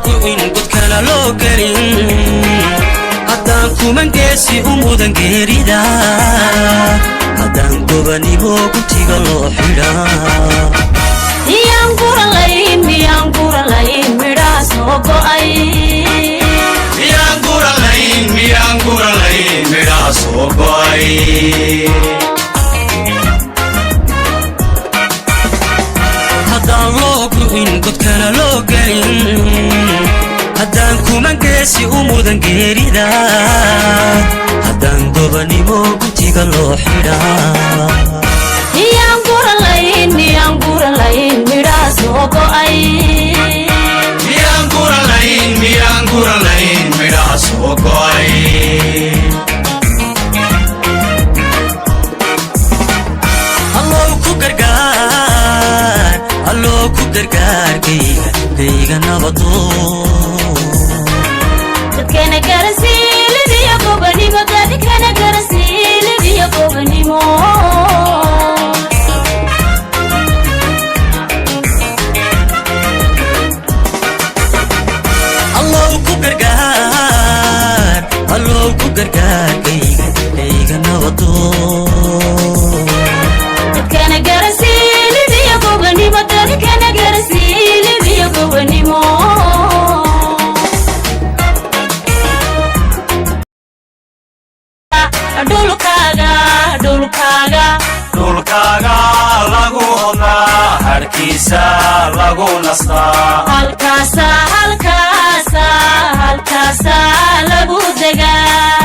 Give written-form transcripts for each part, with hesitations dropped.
in god kala loo gelin haddaan kuman geesi u mudan geerida haddaan gobanibo gutiga loo xidhaa miyaan guralayn midhaa soo go'ay miyaan guralayn midhaa soo go'ay haddaan loogu in god kala loo gelin haddaan kuman geesi u mudan geerida haddaan gobanibo gutiga loo xidhaa miyaan guralayn midhaa soo go'ay miyaan guralayn midhaa soo go'ay alloo ku gargaar geyga nabadoon dadkana garasiilibiyo gobanimo dadkana garasiilibiyo gobanimo alloo ku gargaar geyga nabadoon dadkana garasiilibiyo gobanimo dadkana garasiilibiyo gobanimo dhulkaaga lagu hodnaa harkiisa lagu nastaa halkaasa lagu degaa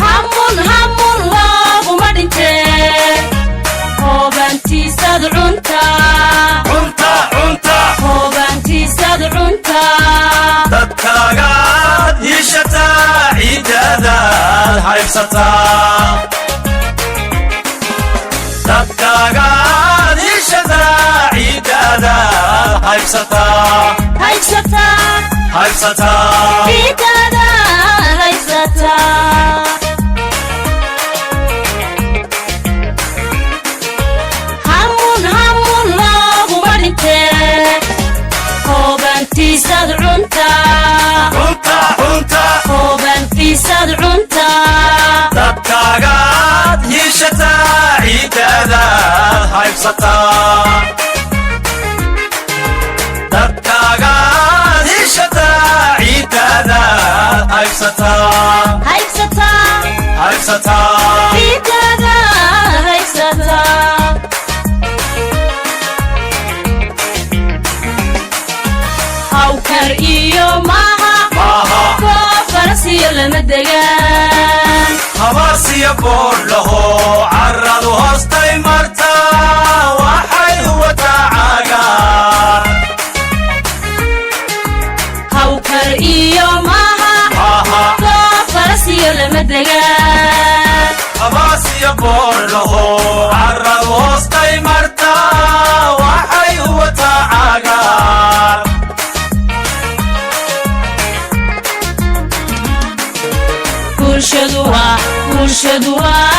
hamun looguma dhintee hoobantiisad cuntaa dadkaagaad yeeshataa ciidadaad haybsataa dadkaagaad yeeshataa ciidadaad haybsataa ciidadaad haybsataa hamun looguma dhintee hoobantiisad cuntaa dadkaagaad yeeshataa ciidadaad haybsataa dadkaagaad yeeshataa ciidadaad haybsataa ciidadaad haybsataa hawkar iyo maaha farasiyo lama degaan habaasiya boodhaho carradu hoostay martaa waxay huwataa cagaar hawkar iyo maaha farasiyo lama degaan habaasiya boodhaho carradu hoostay martaa waxay huwataa cagaar bulshadu waa